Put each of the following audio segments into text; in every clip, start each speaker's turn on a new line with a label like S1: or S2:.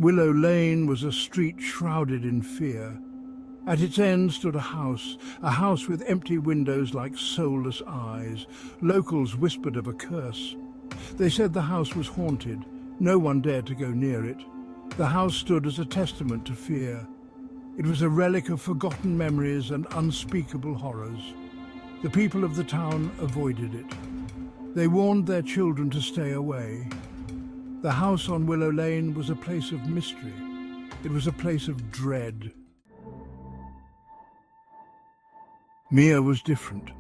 S1: Willow Lane was a street shrouded in fear. At its end stood a house with empty windows like soulless eyes. Locals whispered of a curse. They said the house was haunted. No one dared to go near it. The house stood as a testament to fear. It was a relic of forgotten memories and unspeakable horrors. The people of the town avoided it. They warned their children to stay away. The house on Willow Lane was a place of mystery. It was a place of dread. Mia was different.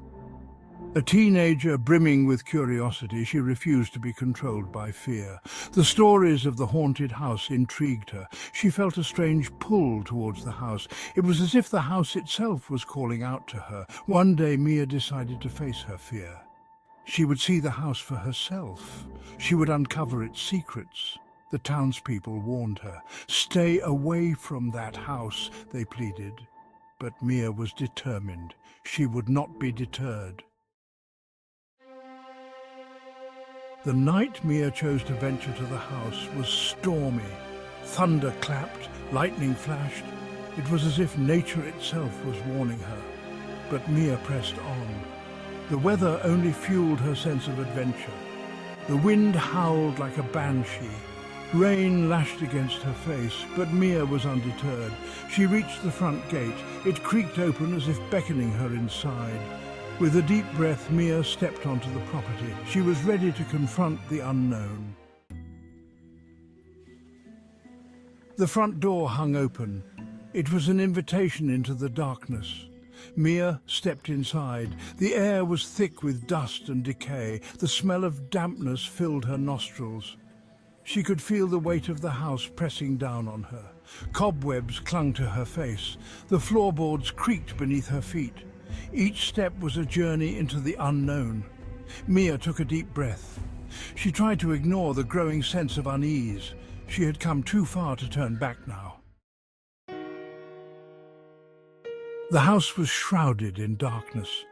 S1: A teenager brimming with curiosity, she refused to be controlled by fear. The stories of the haunted house intrigued her. She felt a strange pull towards the house. It was as if the house itself was calling out to her. One day, Mia decided to face her fear. She would see the house for herself. She would uncover its secrets. The townspeople warned her. "Stay away from that house," they pleaded. But Mia was determined. She would not be deterred. The night Mia chose to venture to the house was stormy. Thunder clapped, lightning flashed. It was as if nature itself was warning her. But Mia pressed on. The weather only fueled her sense of adventure. The wind howled like a banshee. Rain lashed against her face, but Mia was undeterred. She reached the front gate. It creaked open as if beckoning her inside. With a deep breath, Mia stepped onto the property. She was ready to confront the unknown. The front door hung open. It was an invitation into the darkness. Mia stepped inside. The air was thick with dust and decay. The smell of dampness filled her nostrils. She could feel the weight of the house pressing down on her. Cobwebs clung to her face. The floorboards creaked beneath her feet. Each step was a journey into the unknown. Mia took a deep breath. She tried to ignore the growing sense of unease. She had come too far to turn back now. The house was shrouded in darkness.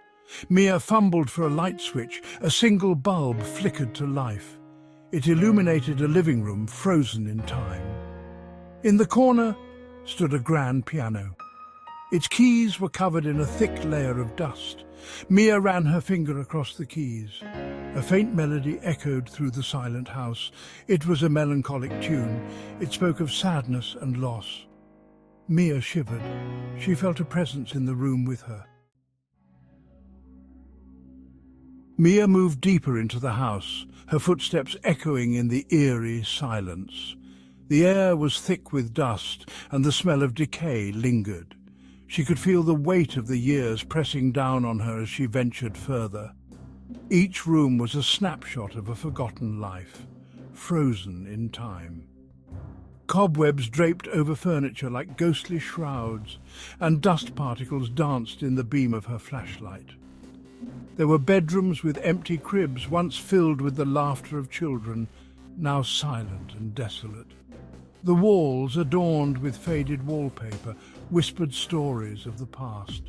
S1: Mia fumbled for a light switch. A single bulb flickered to life. It illuminated a living room frozen in time. In the corner stood a grand piano. Its keys were covered in a thick layer of dust. Mia ran her finger across the keys. A faint melody echoed through the silent house. It was a melancholic tune. It spoke of sadness and loss. Mia shivered. She felt a presence in the room with her. Mia moved deeper into the house, her footsteps echoing in the eerie silence. The air was thick with dust, and the smell of decay lingered. She could feel the weight of the years pressing down on her as she ventured further. Each room was a snapshot of a forgotten life, frozen in time. Cobwebs draped over furniture like ghostly shrouds, and dust particles danced in the beam of her flashlight. There were bedrooms with empty cribs, once filled with the laughter of children, now silent and desolate. The walls, adorned with faded wallpaper, whispered stories of the past.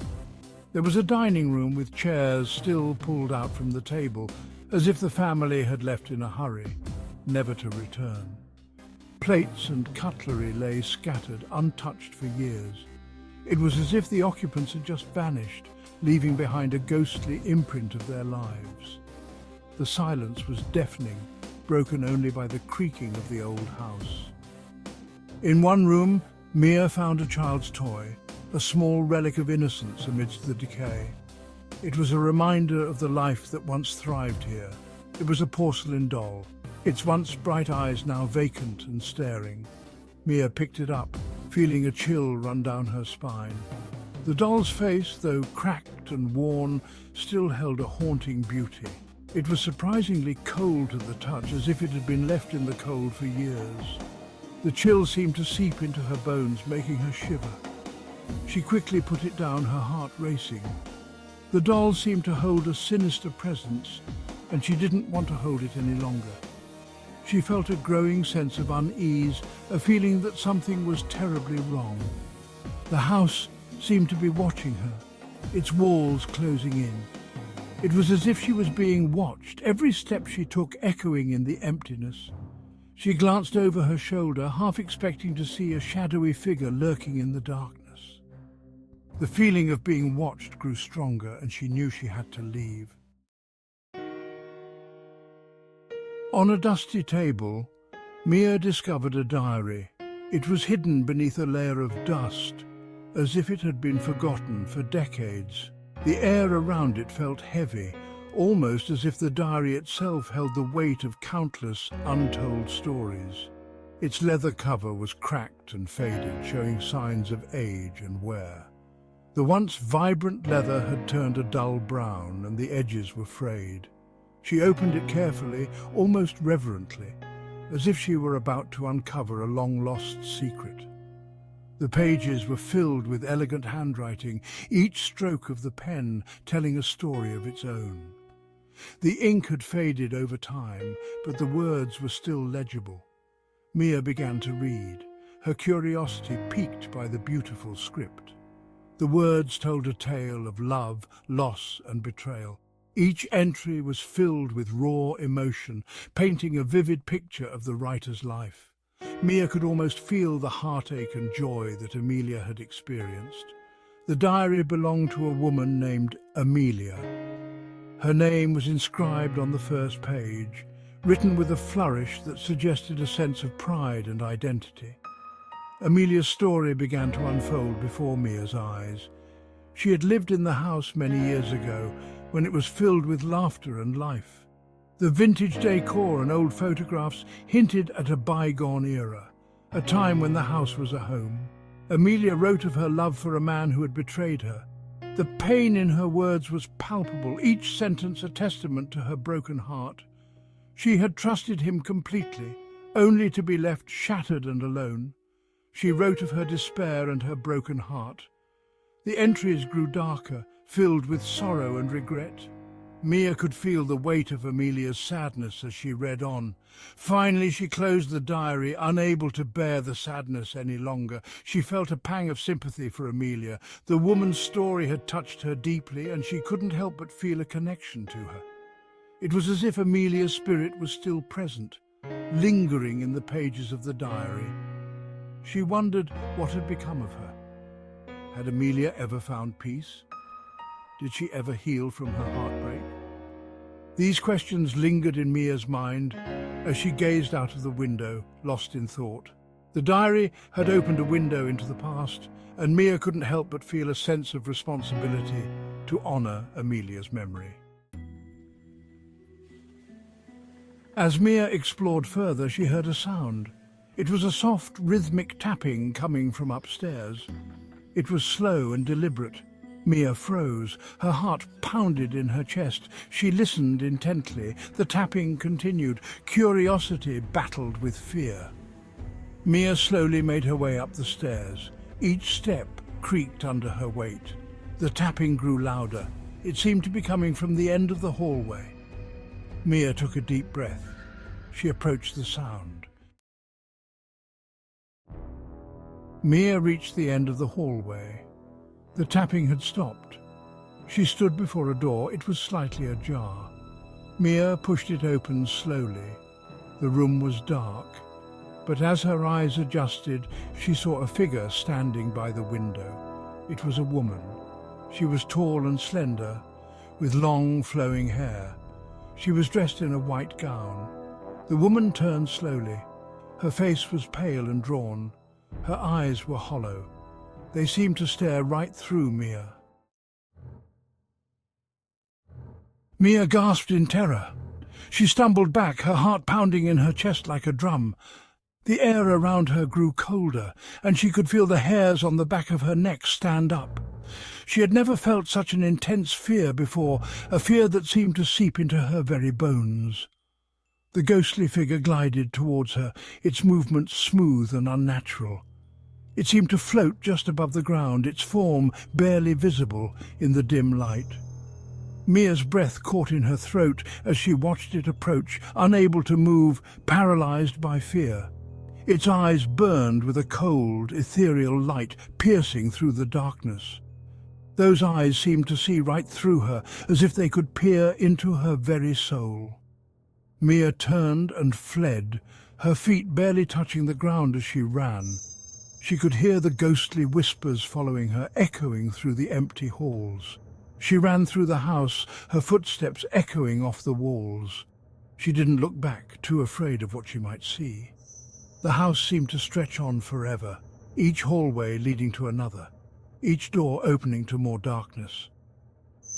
S1: There was a dining room with chairs still pulled out from the table, as if the family had left in a hurry, never to return. Plates and cutlery lay scattered, untouched for years. It was as if the occupants had just vanished, leaving behind a ghostly imprint of their lives. The silence was deafening, broken only by the creaking of the old house. In one room, Mia found a child's toy, a small relic of innocence amidst the decay. It was a reminder of the life that once thrived here. It was a porcelain doll, its once bright eyes now vacant and staring. Mia picked it up, feeling a chill run down her spine. The doll's face, though cracked and worn, still held a haunting beauty. It was surprisingly cold to the touch, as if it had been left in the cold for years. The chill seemed to seep into her bones, making her shiver. She quickly put it down, her heart racing. The doll seemed to hold a sinister presence, and she didn't want to hold it any longer. She felt a growing sense of unease, a feeling that something was terribly wrong. The house seemed to be watching her, its walls closing in. It was as if she was being watched, every step she took echoing in the emptiness. She glanced over her shoulder, half expecting to see a shadowy figure lurking in the darkness. The feeling of being watched grew stronger, and she knew she had to leave. On a dusty table, Mia discovered a diary. It was hidden beneath a layer of dust, as if it had been forgotten for decades. The air around it felt heavy, almost as if the diary itself held the weight of countless untold stories. Its leather cover was cracked and faded, showing signs of age and wear. The once vibrant leather had turned a dull brown, and the edges were frayed. She opened it carefully, almost reverently, as if she were about to uncover a long-lost secret. The pages were filled with elegant handwriting, each stroke of the pen telling a story of its own. The ink had faded over time, but the words were still legible. Mia began to read, her curiosity piqued by the beautiful script. The words told a tale of love, loss, and betrayal. Each entry was filled with raw emotion, painting a vivid picture of the writer's life. Mia could almost feel the heartache and joy that Amelia had experienced. The diary belonged to a woman named Amelia. Her name was inscribed on the first page, written with a flourish that suggested a sense of pride and identity. Amelia's story began to unfold before Mia's eyes. She had lived in the house many years ago, when it was filled with laughter and life. The vintage decor and old photographs hinted at a bygone era, a time when the house was a home. Amelia wrote of her love for a man who had betrayed her. The pain in her words was palpable, each sentence a testament to her broken heart. She had trusted him completely, only to be left shattered and alone. She wrote of her despair and her broken heart. The entries grew darker, filled with sorrow and regret. Mia could feel the weight of Amelia's sadness as she read on. Finally, she closed the diary, unable to bear the sadness any longer. She felt a pang of sympathy for Amelia. The woman's story had touched her deeply, and she couldn't help but feel a connection to her. It was as if Amelia's spirit was still present, lingering in the pages of the diary. She wondered what had become of her. Had Amelia ever found peace? Did she ever heal from her heartbreak? These questions lingered in Mia's mind as she gazed out of the window, lost in thought. The diary had opened a window into the past, and Mia couldn't help but feel a sense of responsibility to honor Amelia's memory. As Mia explored further, she heard a sound. It was a soft, rhythmic tapping coming from upstairs. It was slow and deliberate. Mia froze. Her heart pounded in her chest. She listened intently. The tapping continued. Curiosity battled with fear. Mia slowly made her way up the stairs. Each step creaked under her weight. The tapping grew louder. It seemed to be coming from the end of the hallway. Mia took a deep breath. She approached the sound. Mia reached the end of the hallway. The tapping had stopped. She stood before a door. It was slightly ajar. Mia pushed it open slowly. The room was dark, but as her eyes adjusted, she saw a figure standing by the window. It was a woman. She was tall and slender, with long, flowing hair. She was dressed in a white gown. The woman turned slowly. Her face was pale and drawn. Her eyes were hollow. They seemed to stare right through Mia. Mia gasped in terror. She stumbled back, her heart pounding in her chest like a drum. The air around her grew colder, and she could feel the hairs on the back of her neck stand up. She had never felt such an intense fear before, a fear that seemed to seep into her very bones. The ghostly figure glided towards her, its movements smooth and unnatural. It seemed to float just above the ground, its form barely visible in the dim light. Mia's breath caught in her throat as she watched it approach, unable to move, paralyzed by fear. Its eyes burned with a cold, ethereal light piercing through the darkness. Those eyes seemed to see right through her, as if they could peer into her very soul. Mia turned and fled, her feet barely touching the ground as she ran. She could hear the ghostly whispers following her, echoing through the empty halls. She ran through the house, her footsteps echoing off the walls. She didn't look back, too afraid of what she might see. The house seemed to stretch on forever, each hallway leading to another, each door opening to more darkness.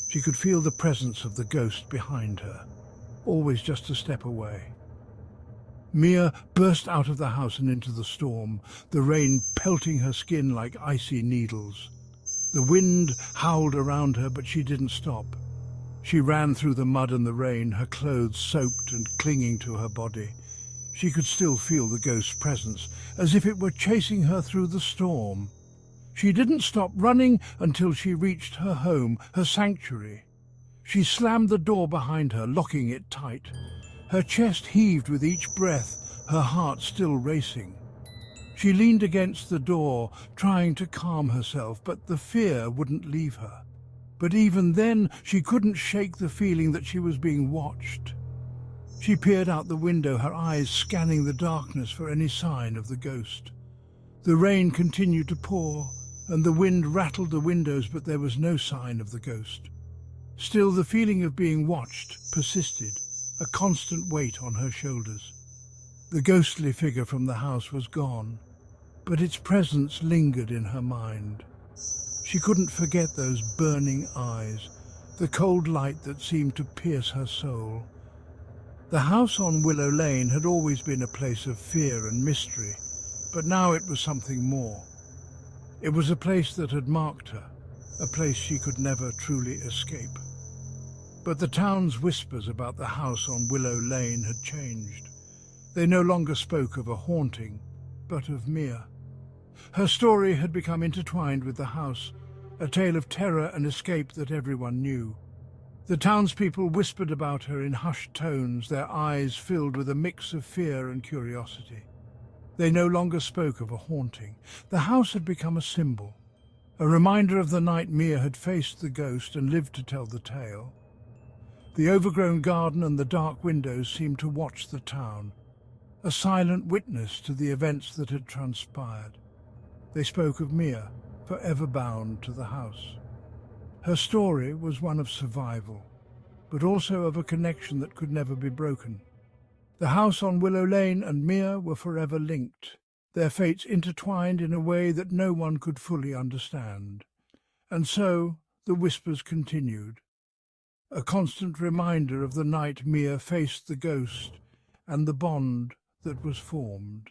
S1: She could feel the presence of the ghost behind her, always just a step away. Mia burst out of the house and into the storm, the rain pelting her skin like icy needles. The wind howled around her, but she didn't stop. She ran through the mud and the rain, her clothes soaked and clinging to her body. She could still feel the ghost's presence, as if it were chasing her through the storm. She didn't stop running until she reached her home, her sanctuary. She slammed the door behind her, locking it tight. Her chest heaved with each breath, her heart still racing. She leaned against the door, trying to calm herself, but the fear wouldn't leave her. But even then, she couldn't shake the feeling that she was being watched. She peered out the window, her eyes scanning the darkness for any sign of the ghost. The rain continued to pour, and the wind rattled the windows, but there was no sign of the ghost. Still, the feeling of being watched persisted, a constant weight on her shoulders. The ghostly figure from the house was gone, but its presence lingered in her mind. She couldn't forget those burning eyes, the cold light that seemed to pierce her soul. The house on Willow Lane had always been a place of fear and mystery, but now it was something more. It was a place that had marked her, a place she could never truly escape. But the town's whispers about the house on Willow Lane had changed. They no longer spoke of a haunting, but of Mia. Her story had become intertwined with the house, a tale of terror and escape that everyone knew. The townspeople whispered about her in hushed tones, their eyes filled with a mix of fear and curiosity. They no longer spoke of a haunting. The house had become a symbol, a reminder of the night Mia had faced the ghost and lived to tell the tale. The overgrown garden and the dark windows seemed to watch the town, a silent witness to the events that had transpired. They spoke of Mia, forever bound to the house. Her story was one of survival, but also of a connection that could never be broken. The house on Willow Lane and Mia were forever linked, their fates intertwined in a way that no one could fully understand. And so the whispers continued, a constant reminder of the night Mia faced the ghost and the bond that was formed.